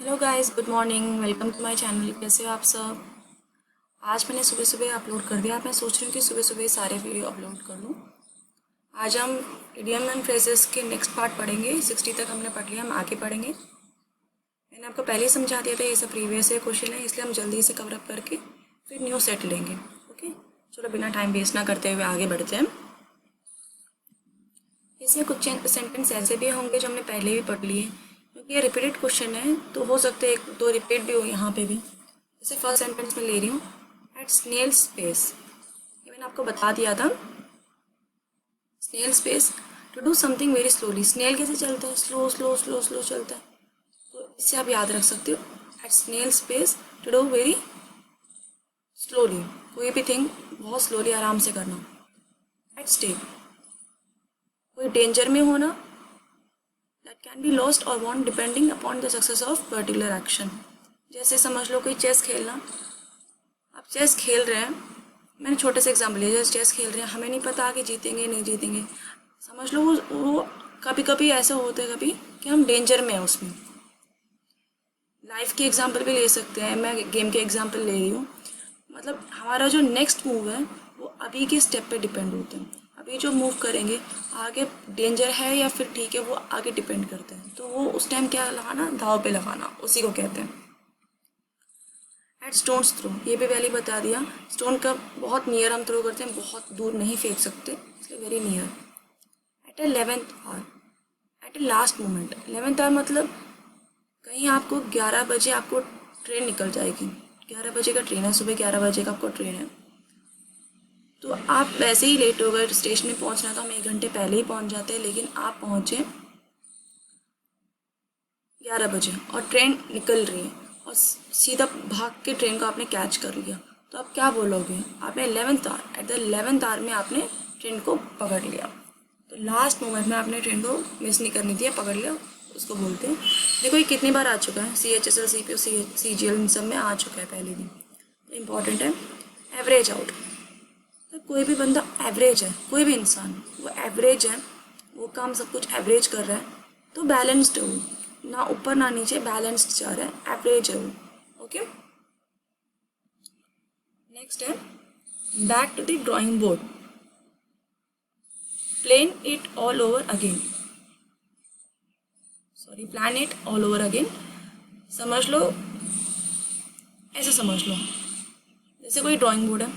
Hello guys, good morning. Welcome to my channel. कैसे हो आप सब? आज मैंने सुबह सुबह अपलोड कर दिया। मैं सोच रही हूँ कि सुबह सुबह सारे वीडियो अपलोड कर लूँ। आज हम इडियम एंड फ्रेजेस के नेक्स्ट पार्ट पढ़ेंगे। 60 तक हमने पढ़ लिया, हम आगे पढ़ेंगे। मैंने आपको पहले ही समझा दिया था, ये सब प्रीवियस है क्वेश्चन है, इसलिए हम जल्दी से कवर अप करके फिर न्यू सेट लेंगे। ओके, चलो बिना टाइम वेस्ट ना करते हुए आगे बढ़ते हैं। इसमें कुछ सेंटेंस ऐसे भी होंगे जो हमने पहले भी पढ़ लिए, क्योंकि ये रिपीटेड क्वेश्चन है तो हो सकते हैं एक दो रिपीट भी हो यहाँ पे भी। जैसे फर्स्ट सेंटेंस में ले रही हूँ, एट स्नेल स्पेस। ये मैंने आपको बता दिया था। Snail's pace to do something very slowly. Snail कैसे चलता है? स्लो स्लो स्लो स्लो चलता है। तो इससे आप याद रख सकते हो, at snail's pace to do very slowly. कोई भी थिंग बहुत स्लोली आराम से करना। एट स्टेक, कोई डेंजर में होना, दैट कैन बी लॉस्ट और won depending upon the success of particular action. जैसे समझ लो कोई चेस खेलना। आप चेस खेल रहे हैं, मैंने छोटे से एग्जाम्पल लिया। जैसे चेस खेल रहे हैं, हमें नहीं पता कि जीतेंगे नहीं जीतेंगे। समझ लो वो कभी कभी ऐसा होता है कभी कि हम डेंजर में हैं उसमें। लाइफ की एग्जाम्पल भी ले सकते हैं, मैं गेम के एग्जाम्पल ले रही हूँ। मतलब हमारा जो नेक्स्ट मूव है वो अभी के स्टेप पे डिपेंड होता है। अभी जो मूव करेंगे आगे डेंजर है या फिर ठीक है, वो आगे डिपेंड करता है। तो वो उस टाइम क्या लगाना, दाव पे लगाना, उसी को कहते हैं। एट स्टोन्स थ्रो, ये भी पहले बता दिया। स्टोन का बहुत नियर हम थ्रो करते हैं, बहुत दूर नहीं फेंक सकते, इसलिए very near. At a 11th hour, at a last moment. 11th hour मतलब कहीं आपको 11 बजे आपको ट्रेन निकल जाएगी। 11 बजे का ट्रेन है, सुबह 11 बजे का आपको ट्रेन है, तो आप वैसे ही लेट हो गए। स्टेशन में पहुंचना तो हम 1 घंटे पहले ही पहुंच जाते हैं, लेकिन आप पहुंचे 11 बजे और ट्रेन निकल रही है और सीधा भाग के ट्रेन को आपने कैच कर लिया। तो आप क्या बोलोगे? आपने 11th hour, at the 11th our में आपने ट्रेन को पकड़ लिया। तो लास्ट मोमेंट में आपने ट्रेन को मिस नहीं करनी थी, पकड़ लिया, उसको बोलते हैं। देखो ये कितनी बार आ चुका है, CHSL CPO CGL इन सब में आ चुका है पहले भी। तो इम्पॉर्टेंट है। एवरेज आउट, तो कोई भी बंदा एवरेज है, कोई भी इंसान वो एवरेज है, वो काम सब कुछ एवरेज कर रहा है, तो बैलेंस्ड है वो, ना ऊपर ना नीचे, बैलेंस्ड जा रहा है, एवरेज है वो। ओके, नेक्स्ट है back to the drawing board. Plan it all over again. Sorry, plan it all over again. समझ लो, ऐसे समझ लो जैसे कोई ड्राइंग बोर्ड है,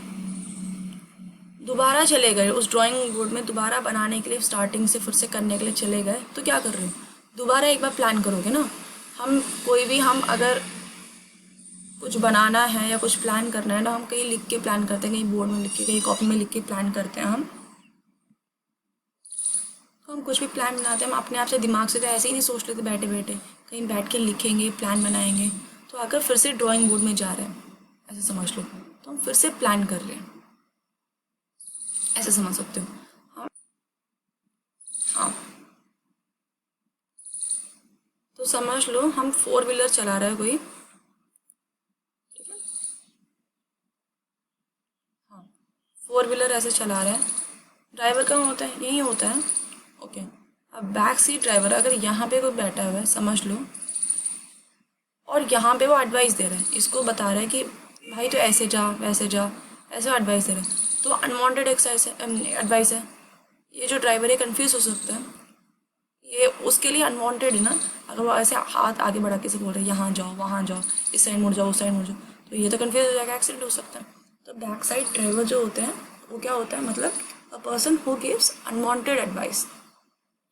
दोबारा चले गए उस ड्राइंग बोर्ड में, दोबारा बनाने के लिए, स्टार्टिंग से फिर से करने के लिए चले गए, तो क्या कर रहे हो? दोबारा एक बार प्लान करोगे ना। हम अगर कुछ बनाना है या कुछ प्लान करना है ना, हम कहीं लिख के प्लान करते हैं, कहीं बोर्ड में लिख के, कहीं कॉपी में लिख के प्लान करते हैं हम। तो हम कुछ भी प्लान बनाते हैं, हम अपने आप से दिमाग से तो ऐसे ही नहीं सोच लेते बैठे बैठे, कहीं बैठ के लिखेंगे, प्लान बनाएंगे। तो अगर फिर से ड्राइंग बोर्ड में जा रहे हैं, ऐसे समझ लो, तो हम फिर से प्लान कर रहे हैं, ऐसे समझ सकते हो। हाँ हाँ, तो समझ लो हम 4 व्हीलर चला रहे हैं कोई, ठीक है। हाँ, 4 व्हीलर ऐसे चला रहा है, ड्राइवर कहाँ होता है? यहीं होता है। ओके, अब बैक सीट ड्राइवर अगर यहाँ पे कोई बैठा हुआ है समझ लो, और यहाँ पे वो एडवाइस दे रहा है, इसको बता रहा है कि भाई तो ऐसे जा वैसे जा, ऐसे एडवाइस दे रहा है, तो अनवांटेड एक्सरसाइज है, एडवाइस है। ये जो ड्राइवर है कन्फ्यूज हो सकता है, ये उसके लिए अनवांटेड है ना। अगर वो ऐसे हाथ आगे बढ़ा के से बोल रहे हैं यहाँ जाओ वहाँ जाओ, इस साइड मुड़ जाओ उस साइड मुड़ जाओ, तो ये तो कन्फ्यूज हो जाएगा, एक्सीडेंट हो सकता है। तो बैक साइड ड्राइवर जो होते हैं वो क्या होता है, मतलब a person who gives unwanted advice,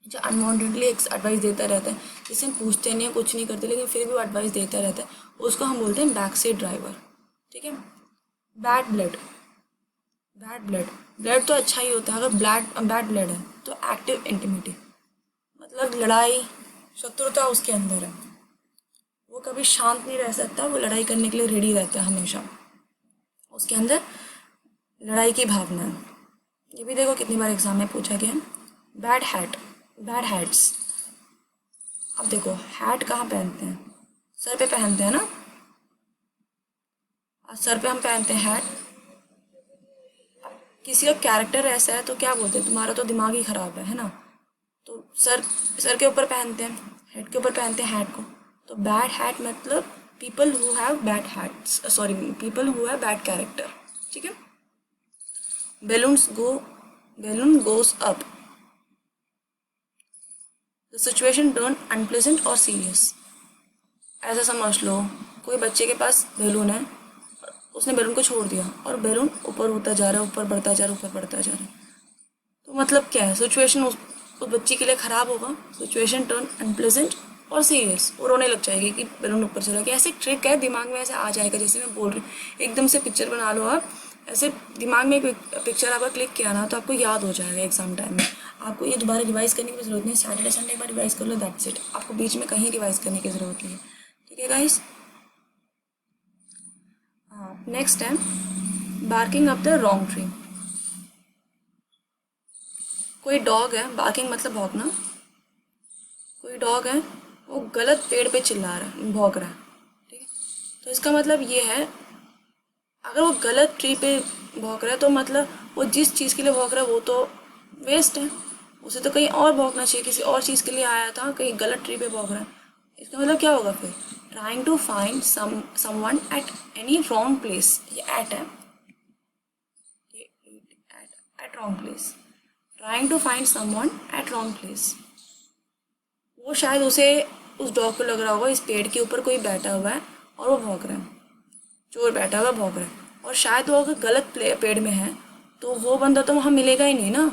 जो अनवांटेडली एडवाइस देता रहता है, जिसे हम पूछते नहीं है, कुछ नहीं करते, लेकिन फिर भी वो एडवाइस देता रहता है, उसको हम बोलते हैं बैक साइड ड्राइवर। ठीक है। Bad blood, bad blood, blood तो अच्छा ही होता है, अगर बैड ब्लड है तो एक्टिव इंटिमिटी, मतलब लड़ाई शत्रुता उसके अंदर है, वो कभी शांत नहीं रह सकता, वो लड़ाई करने के लिए रेडी रहता है हमेशा, उसके अंदर लड़ाई की भावना है। ये भी देखो कितनी बार एग्जाम में पूछा गया है। Bad hat, bad hats. अब देखो हैट कहाँ पहनते हैं? सर पे पहनते हैं ना, और सर पे हम पहनते हैं हैट। किसी का कैरेक्टर ऐसा है तो क्या बोलते हैं, तुम्हारा तो दिमाग ही खराब है ना। तो सर के ऊपर पहनते हैं, हेड के ऊपर पहनते हैं हैट को, तो बैड हैट मतलब people who have bad hats, sorry people who have bad character, ठीक है। Balloon goes up, the situation turn unpleasant और सीरियस। ऐसा समझ लो कोई बच्चे के पास बैलून है, उसने बैलून को छोड़ दिया और बैलून ऊपर होता जा रहा है, ऊपर बढ़ता जा रहा है, ऊपर बढ़ता जा रहा है। तो मतलब क्या है, सिचुएशन उस बच्चे के लिए ख़राब होगा, सिचुएशन टर्न अनप्लेजेंट और सीरियस, वो रोने लग जाएगी कि बैलून ऊपर चला गया। ऐसे ट्रिक है, दिमाग में ऐसे आ जाएगा, जैसे मैं बोल रही हूँ एकदम से पिक्चर बना लो आप, ऐसे दिमाग में एक पिक्चर आपका क्लिक किया ना तो आपको याद हो जाएगा एग्जाम टाइम में। आपको ये दोबारा रिवाइज करने की ज़रूरत नहीं, सैटरडे संडे एक बार रिवाइज कर लो, दैट्स इट। आपको बीच में कहीं रिवाइज करने की ज़रूरत नहीं है, ठीक है गाइस। नेक्स्ट है barking up the wrong tree. कोई डॉग है, बार्किंग मतलब भौंकना, कोई डॉग है वो गलत पेड़ पे चिल्ला रहा है, भौंक रहा है, ठीक है। तो इसका मतलब ये है अगर वो गलत ट्री पे भौंक रहा है तो मतलब वो जिस चीज़ के लिए भौंक रहा है वो तो वेस्ट है, उसे तो कहीं और भौंकना चाहिए, किसी और चीज़ के लिए आया था, कहीं गलत ट्री पे भौंक रहा है। इसका मतलब क्या होगा फिर, trying to find someone at any wrong place. ये एट है, at wrong place, trying to find someone at wrong place. वो शायद उसे, उस डॉग को लग रहा होगा इस पेड़ के ऊपर कोई बैठा हुआ है और वो भौंक रहा है, चोर बैठा हुआ भौंक रहा है, और शायद वो अगर गलत पेड़ में है तो वो बंदा तो वहाँ मिलेगा ही नहीं ना,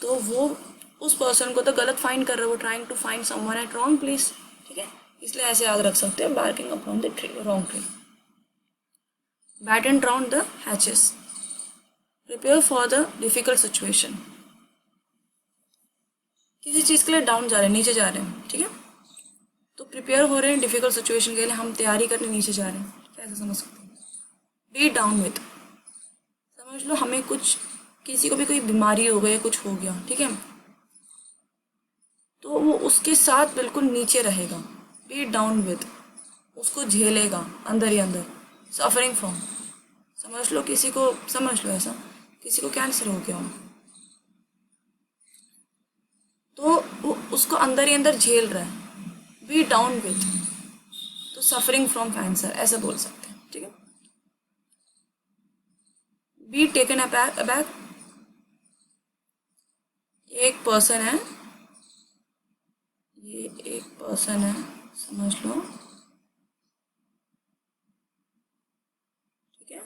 तो वो उस पर्सन को तो गलत फाइंड कर रहा है, वो trying to find someone at wrong place, ठीक है। इसलिए ऐसे याद रख सकते हैं, barking upon the tree, wrong tree. Batten round the hatches, prepare for the difficult situation. किसी चीज़ के लिए डाउन जा रहे हैं, नीचे जा रहे हैं, ठीक है, तो प्रिपेयर हो रहे हैं डिफिकल्ट सिचुएशन के लिए, हम तैयारी करने नीचे जा रहे हैं, कैसे समझ सकते हैं। बी डाउन विथ, समझ लो हमें कुछ, किसी को भी कोई बीमारी हो गई, कुछ हो गया, ठीक है, तो वो उसके साथ बिल्कुल नीचे रहेगा। बी डाउन विथ, उसको झेलेगा अंदर ही अंदर। सफरिंग फ्रॉम, समझ लो किसी को, समझ लो ऐसा किसी को कैंसर हो गया हो तो वो उसको अंदर ही अंदर झेल रहा है। बी डाउन विथ, तो सफरिंग फ्रॉम कैंसर ऐसा बोल सकते हैं, ठीक है। बी टेकन अबैक, एक पर्सन है, ये एक पर्सन है, समझ लो, ठीक है।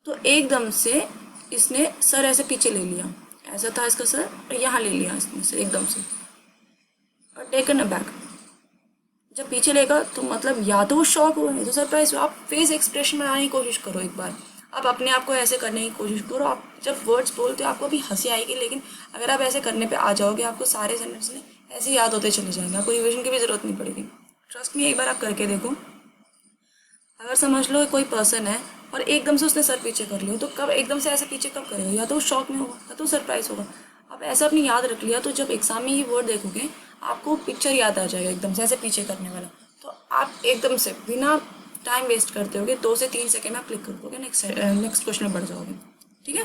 तो एकदम से इसने सर ऐसे पीछे ले लिया, ऐसा था इसका सर और यहाँ ले लिया इसने से एकदम से, और टेकन अबैक, जब पीछे लेगा तो मतलब या तो वो शॉक हुआ है तो सरप्राइज हुआ। आप फेस एक्सप्रेशन बनाने की कोशिश करो एक बार, आप अपने आप को ऐसे करने की कोशिश करो। आप जब वर्ड्स बोलते हो आपको भी हंसी आएगी, लेकिन अगर आप ऐसे करने पे आ जाओगे आपको सारे सेंटेंस में ऐसे याद होते चले जाएंगे, आपको रिविजन की भी ज़रूरत नहीं पड़ेगी। ट्रस्ट मी, एक बार आप करके देखो। अगर समझ लो कोई पर्सन है और एकदम से उसने सर पीछे कर लिया, तो कब एकदम से ऐसे पीछे कब करेगा, या तो वो शॉक में होगा या तो सरप्राइज होगा। आप ऐसा अपनी याद रख लिया तो जब एग्जाम में ये वर्ड देखोगे आपको पिक्चर याद आ जाएगा एकदम से ऐसे पीछे करने वाला, तो आप एकदम से बिना टाइम वेस्ट करते होगे 2 से 3 सेकेंड में आप क्लिक कर दोगे, नेक्स्ट क्वेश्चन में बढ़ जाओगे, ठीक है।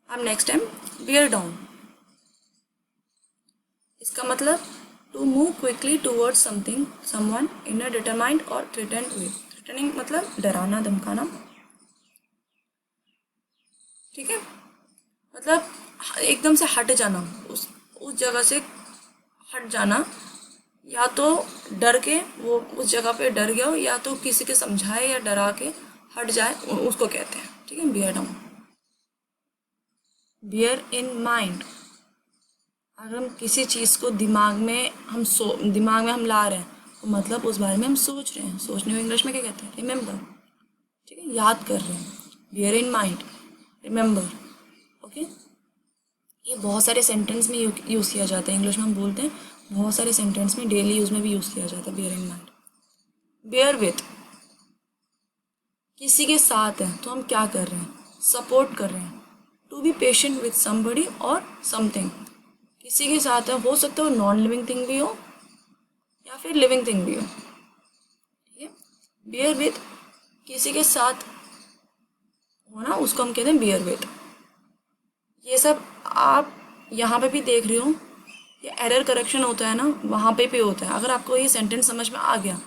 अब नेक्स्ट टाइम बियर डाउन, इसका मतलब to move quickly towards something someone in a determined और थ्रेटन वे। थ्रेटनिंग मतलब डराना धमकाना, ठीक है, मतलब एकदम से हट जाना, उस जगह से हट जाना, या तो डर के वो उस जगह पे डर गया हो, या तो किसी के समझाए या डरा के हट जाए, उसको कहते हैं, ठीक है, bear down. Bear in mind, अगर हम किसी चीज़ को दिमाग में हम ला रहे हैं तो मतलब उस बारे में हम सोच रहे हैं, सोचने को इंग्लिश में क्या कहते हैं, रिमेंबर, ठीक है, याद कर रहे हैं। Bear in mind, remember, okay. ये बहुत सारे सेंटेंस में यूज़ किया जाता है, इंग्लिश में हम बोलते हैं, बहुत सारे सेंटेंस में डेली यूज़ में भी यूज़ किया जाता है bear in mind. Bear with, किसी के साथ है तो हम क्या कर रहे हैं, सपोर्ट कर रहे हैं। To be patient with somebody और समथिंग, किसी के साथ है, हो सकता है वो नॉन लिविंग थिंग भी हो या फिर लिविंग थिंग भी हो, ठीक है। बियर विथ, किसी के साथ होना, उसको हम कहते हैं बियर विथ। ये सब आप यहाँ पे भी देख रही हो, ये एरर करेक्शन होता है ना, वहाँ पे भी होता है। अगर आपको ये सेंटेंस समझ में आ गया,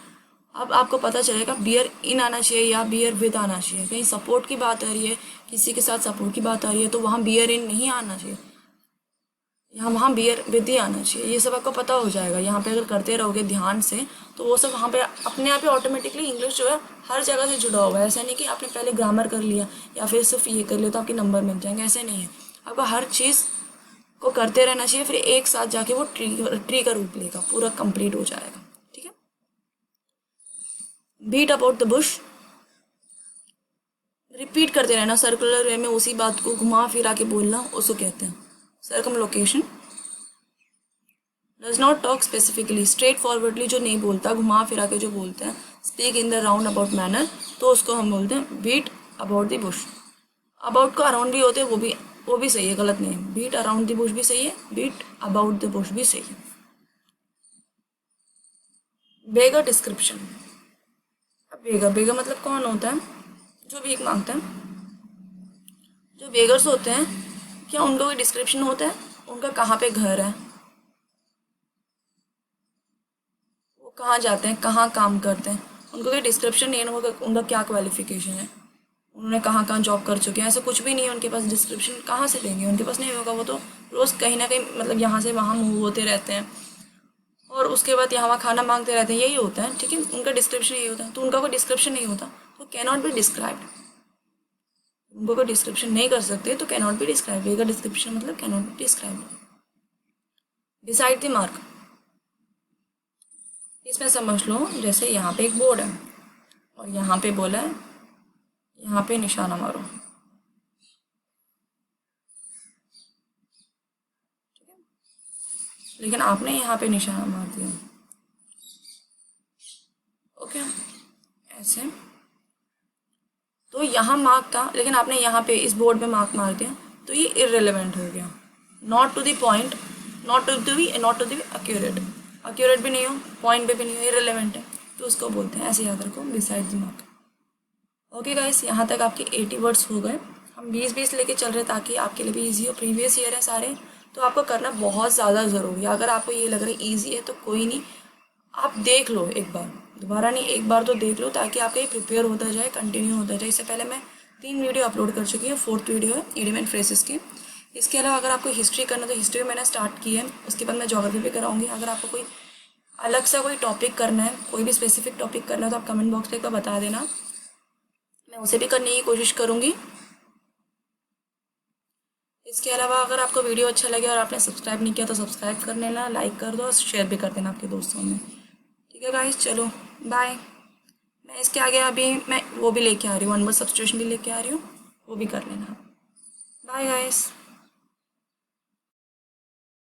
अब आपको पता चलेगा बियर इन आना चाहिए या बियर विद आना चाहिए। कहीं सपोर्ट की बात आ रही है, किसी के साथ सपोर्ट की बात आ रही है, तो वहाँ बियर इन नहीं आना चाहिए, यहाँ वहाँ बियर विद ही आना चाहिए। ये सब आपको पता हो जाएगा यहाँ पे अगर करते रहोगे ध्यान से, तो वो सब वहाँ पे अपने आप ही ऑटोमेटिकली इंग्लिश जो है हर जगह से जुड़ा हुआ है। ऐसा नहीं कि आपने पहले ग्रामर कर लिया या फिर सिर्फ ये कर लिया तो आपके नंबर मिल जाएंगे, ऐसे नहीं है। आपको हर चीज़ को करते रहना चाहिए, फिर एक साथ जाके वो ट्री का रूप लेगा, पूरा कंप्लीट हो जाएगा। ठीक है। Beat about the bush, repeat करते रहना सर्कुलर वे में, उसी बात को घुमा फिरा के बोलना, उसको कहते हैं circumlocution. Does not talk specifically, straightforwardly जो नहीं बोलता, घुमा फिरा के जो बोलते हैं, speak in the round about manner, तो उसको हम बोलते हैं beat about the bush. About को अराउंड भी होते हैं, वो भी सही है, गलत नहीं है। बीट अराउंड द बुश भी सही है, बीट अबाउट द बुश भी सही है। बेगर डिस्क्रिप्शन, अब बेगर मतलब कौन होता है? जो भीख मांगता है। जो बेगर्स होते हैं, क्या उनका कोई डिस्क्रिप्शन होता है? उनका कहाँ पे घर है, वो कहाँ जाते हैं, कहाँ काम करते हैं, उनको कोई डिस्क्रिप्शन नहीं है ना, उनका क्या क्वालिफिकेशन है, उन्होंने कहाँ कहाँ जॉब कर चुके हैं, ऐसा कुछ भी नहीं है उनके पास। डिस्क्रिप्शन कहाँ से देंगे? उनके पास नहीं होगा, वो तो रोज़ कहीं ना कहीं मतलब यहाँ से वहाँ मूव होते रहते हैं और उसके बाद यहाँ वहाँ खाना मांगते रहते हैं, यही होता है। ठीक है, उनका डिस्क्रिप्शन यही होता है। तो उनका कोई डिस्क्रिप्शन नहीं होता तो कैन नॉट बी डिस्क्राइब्ड। उनको कोई डिस्क्रिप्शन नहीं कर सकते तो कैन नॉट बी डिस्क्राइब्ड। ये का डिस्क्रिप्शन मतलब can not be described. Decide the mark, इसमें समझ लो जैसे यहाँ पे एक बोर्ड है और यहाँ पे बोला है यहाँ पे निशाना मारो, ठीक है, लेकिन आपने यहाँ पे निशाना मार दिया। ओके, ऐसे तो यहाँ मार्क था, लेकिन आपने यहाँ पे इस बोर्ड पे मार्क मार दिया, तो ये इररिलेवेंट हो गया, not to the point, not to be accurate भी नहीं हो, पॉइंट पे भी नहीं हो, इररिलेवेंट है, तो उसको बोलते हैं, ऐसे याद रखो, beside the mark. Okay guys, यहाँ तक आपके 80 वर्ड्स हो गए। हम 20-20 लेके चल रहे हैं ताकि आपके लिए भी ईजी हो। प्रीवियस ईयर है सारे, तो आपको करना बहुत ज़्यादा ज़रूरी है। अगर आपको ये लग रहा है ईजी है तो कोई नहीं, आप देख लो एक बार, दोबारा नहीं, एक बार तो देख लो, ताकि आपका ये प्रिपेयर होता जाए, कंटिन्यू होता जाए। इससे पहले मैं 3 वीडियो अपलोड कर चुकी हूँ, 4th वीडियो है इडियम एंड फ्रेजेस की। इसके अलावा अगर आपको हिस्ट्री करना तो हिस्ट्री मैंने स्टार्ट की है, उसके बाद मैं ज्योग्राफी भी कराऊंगी। अगर आपको कोई अलग सा कोई टॉपिक करना है, कोई भी स्पेसिफिक टॉपिक करना है, तो आप कमेंट बॉक्स में एक बार बता देना, मैं उसे भी करने की कोशिश करूँगी। इसके अलावा अगर आपको वीडियो अच्छा लगे और आपने सब्सक्राइब नहीं किया तो सब्सक्राइब कर लेना, लाइक कर दो और शेयर भी कर देना आपके दोस्तों में। ठीक है गाइस, चलो बाय। मैं इसके आगे अभी मैं वो भी लेके आ रही हूँ, 1 वर्ड सब्स्टिट्यूशन भी लेके आ रही हूँ, वो भी कर लेना। Bye guys.